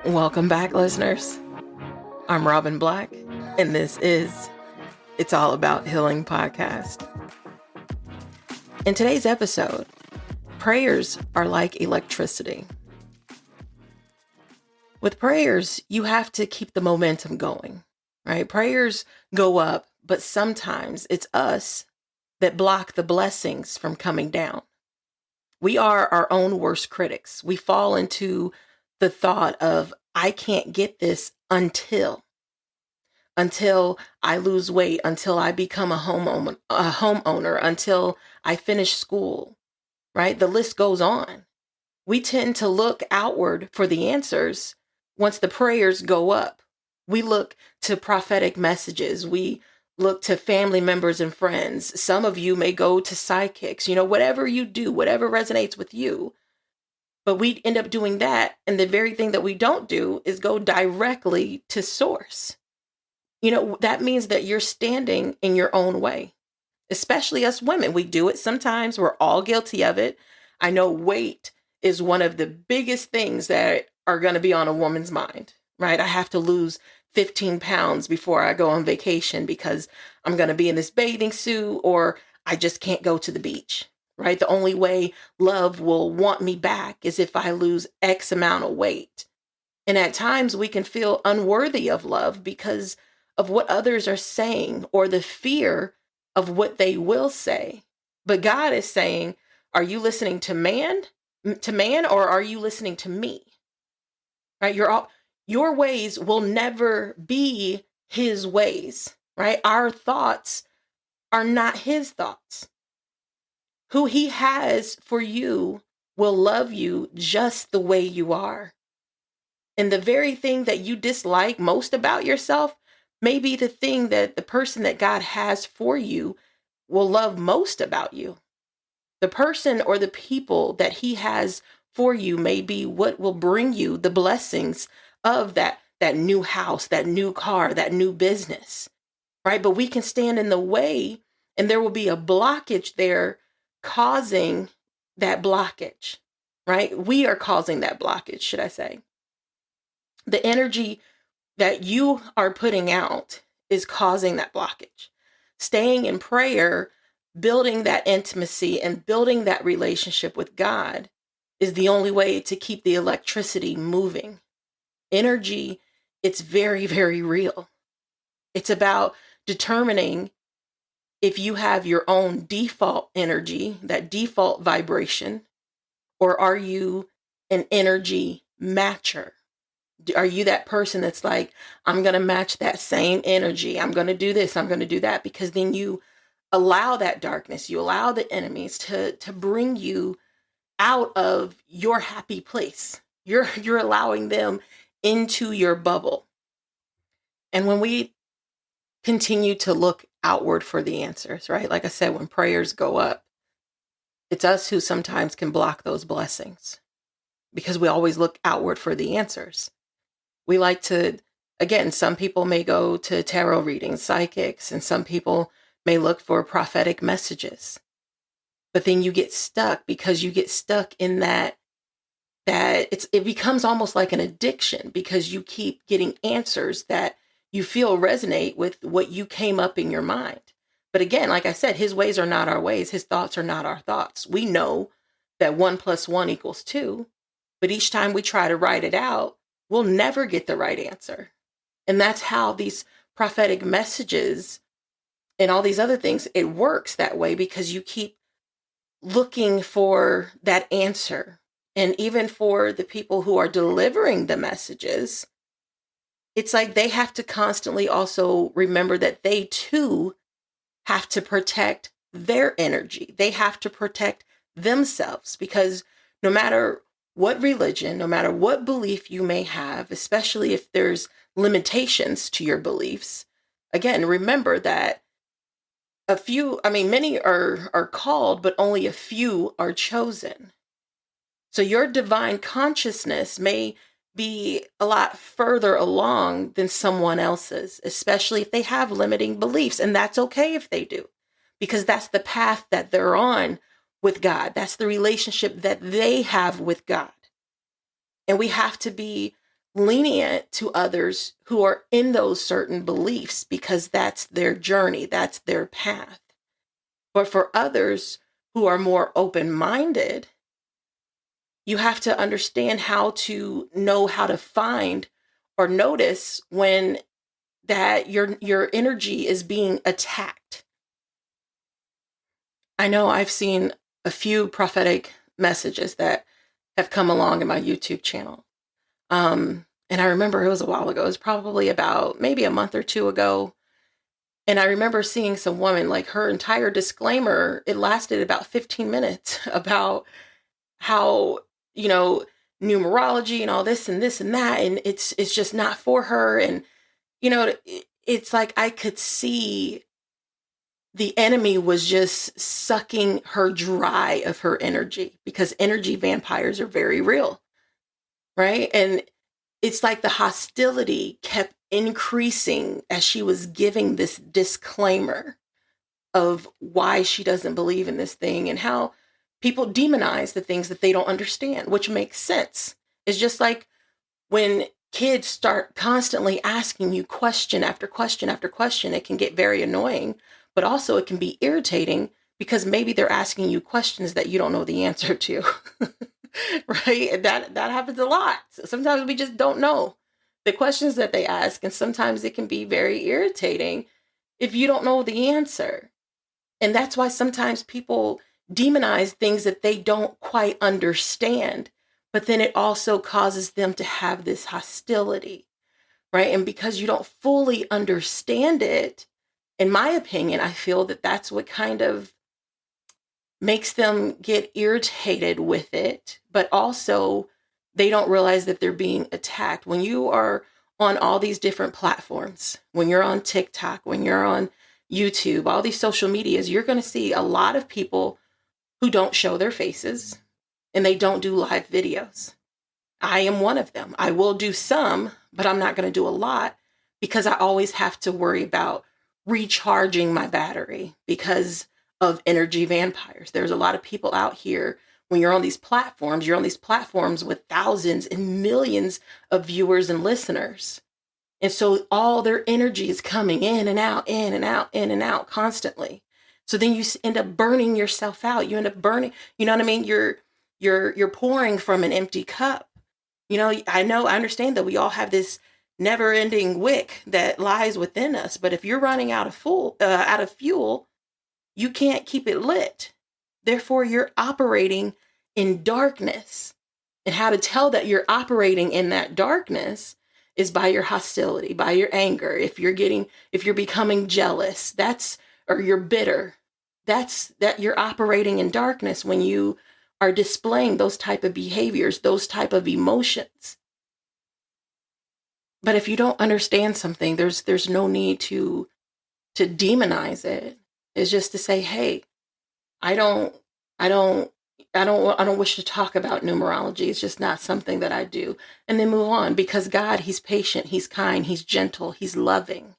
Welcome back, listeners. I'm Robin Black, and this is It's All About Healing podcast. In today's episode, prayers are like electricity. With prayers, you have to keep the momentum going, right? Prayers go up, but sometimes it's us that block the blessings from coming down. We are our own worst critics. We fall into the thought of, I can't get this until I lose weight, until I become a homeowner, until I finish school, right? The list goes on. We tend to look outward for the answers once the prayers go up. We look to prophetic messages. We look to family members and friends. Some of you may go to psychics, whatever you do, whatever resonates with you. But we end up doing that. And the very thing that we don't do is go directly to source. That means that you're standing in your own way, especially us women. We do it sometimes. We're all guilty of it. I know weight is one of the biggest things that are going to be on a woman's mind, right? I have to lose 15 pounds before I go on vacation because I'm going to be in this bathing suit, or I just can't go to the beach, right? The only way love will want me back is if I lose X amount of weight. And at times we can feel unworthy of love because of what others are saying or the fear of what they will say. But God is saying, are you listening to man, or are you listening to me? Right? Your ways will never be his ways, right? Our thoughts are not his thoughts. Who he has for you will love you just the way you are. And the very thing that you dislike most about yourself may be the thing that the person that God has for you will love most about you. The person or the people that he has for you may be what will bring you the blessings of that new house, that new car, that new business, right? But we can stand in the way and there will be a blockage there causing that blockage, right? We are causing that blockage, should I say. The energy that you are putting out is causing that blockage. Staying in prayer, building that intimacy and building that relationship with God is the only way to keep the electricity moving. Energy, it's very, very real. It's about determining if you have your own default energy, that default vibration, or are you an energy matcher? Are you that person that's like, I'm going to match that same energy. I'm going to do this. I'm going to do that. Because then you allow that darkness, you allow the enemies to bring you out of your happy place. You're allowing them into your bubble. And when we continue to look outward for the answers, right? Like I said, when prayers go up, it's us who sometimes can block those blessings because we always look outward for the answers. We like to, again, some people may go to tarot readings, psychics, and some people may look for prophetic messages. But then you get stuck because you get stuck in that it becomes almost like an addiction because you keep getting answers that you feel resonate with what you came up in your mind. But again, like I said, his ways are not our ways. His thoughts are not our thoughts. We know that 1 + 1 = 2, but each time we try to write it out, we'll never get the right answer. And that's how these prophetic messages and all these other things, it works that way because you keep looking for that answer. And even for the people who are delivering the messages, it's like they have to constantly also remember that they too have to protect their energy. They have to protect themselves because no matter what religion, no matter what belief you may have, especially if there's limitations to your beliefs, again, remember that many are called, but only a few are chosen. So your divine consciousness may be a lot further along than someone else's, especially if they have limiting beliefs. And that's okay if they do, because that's the path that they're on with God. That's the relationship that they have with God. And we have to be lenient to others who are in those certain beliefs because that's their journey, that's their path. But for others who are more open-minded, you have to understand how to know how to find or notice when that your energy is being attacked. I know I've seen a few prophetic messages that have come along in my YouTube channel. And I remember it was a while ago. It was probably about maybe a month or two ago. And I remember seeing some woman, like her entire disclaimer, it lasted about 15 minutes about how, you know, numerology and all this and this and that. And it's just not for her. And, it's like I could see the enemy was just sucking her dry of her energy because energy vampires are very real, right? And it's like the hostility kept increasing as she was giving this disclaimer of why she doesn't believe in this thing and how people demonize the things that they don't understand, which makes sense. It's just like when kids start constantly asking you question after question after question, it can get very annoying, but also it can be irritating because maybe they're asking you questions that you don't know the answer to. Right? And that happens a lot. Sometimes we just don't know the questions that they ask, and sometimes it can be very irritating if you don't know the answer. And that's why sometimes people demonize things that they don't quite understand, but then it also causes them to have this hostility, right? And because you don't fully understand it, in my opinion, I feel that that's what kind of makes them get irritated with it, but also they don't realize that they're being attacked. When you are on all these different platforms, when you're on TikTok, when you're on YouTube, all these social medias, you're going to see a lot of people who don't show their faces and they don't do live videos. I am one of them. I will do some, but I'm not going to do a lot because I always have to worry about recharging my battery because of energy vampires. There's a lot of people out here. When you're on these platforms, you're on these platforms with thousands and millions of viewers and listeners. And so all their energy is coming in and out, in and out, in and out constantly. So then you end up burning yourself out. You end up burning, you know what I mean? You're pouring from an empty cup. I understand that we all have this never-ending wick that lies within us, but if you're running out of fuel, you can't keep it lit. Therefore, you're operating in darkness. And how to tell that you're operating in that darkness is by your hostility, by your anger. If you're becoming jealous, or you're bitter, that you're operating in darkness when you are displaying those type of behaviors, those type of emotions. But if you don't understand something, there's no need to demonize it. It's just to say, hey, I don't wish to talk about numerology. It's just not something that I do. And then move on, because God, he's patient, he's kind, he's gentle, he's loving.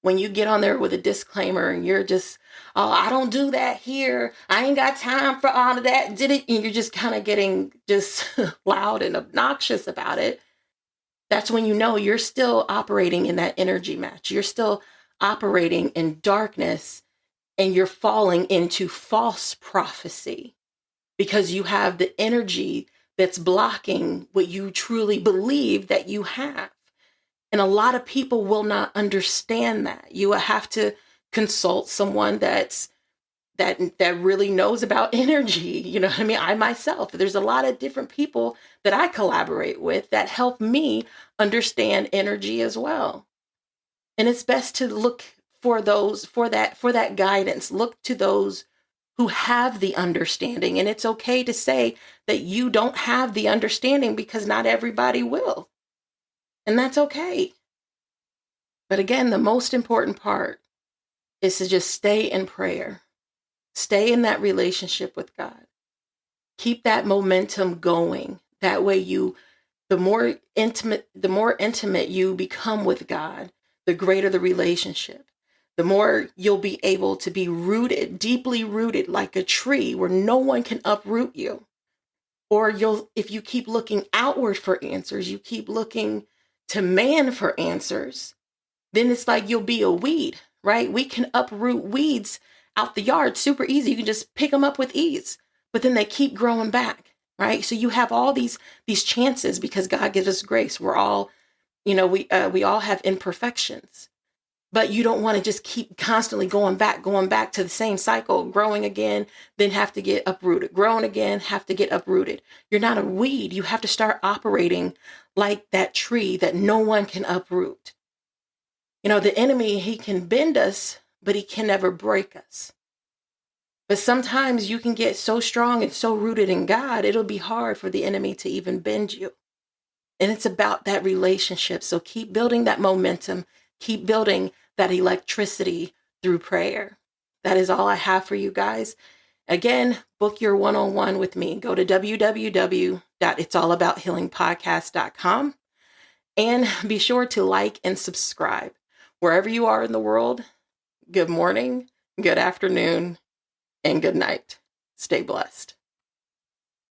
When you get on there with a disclaimer and you're just, oh, I don't do that here. I ain't got time for all of that. Did it? And you're just kind of getting just loud and obnoxious about it. That's when you know you're still operating in that energy match. You're still operating in darkness and you're falling into false prophecy because you have the energy that's blocking what you truly believe that you have. And a lot of people will not understand that. You will have to consult someone that really knows about energy. You know what I mean? I myself, there's a lot of different people that I collaborate with that help me understand energy as well. And it's best to look for that guidance. Look to those who have the understanding. And it's okay to say that you don't have the understanding because not everybody will. And that's okay. But again, the most important part is to just stay in prayer. Stay in that relationship with God. Keep that momentum going. That way the more intimate you become with God, the greater the relationship. The more you'll be able to be rooted, deeply rooted like a tree where no one can uproot you Or if you keep looking outward for answers, you keep looking to man for answers, then it's like you'll be a weed, right? We can uproot weeds out the yard super easy. You can just pick them up with ease, but then they keep growing back, right? So you have all these chances because God gives us grace. We're all, we all have imperfections, but you don't want to just keep constantly going back to the same cycle, growing again, then have to get uprooted, growing again, have to get uprooted. You're not a weed. You have to start operating like that tree that no one can uproot. The enemy, he can bend us, but he can never break us. But sometimes you can get so strong and so rooted in God, it'll be hard for the enemy to even bend you. And it's about that relationship. So keep building that momentum, keep building that electricity through prayer. That is all I have for you guys. Again, book your one-on-one with me. Go to www.it'sallabout.healingpodcast.com and be sure to like and subscribe. Wherever you are in the world, good morning, good afternoon, and good night. Stay blessed.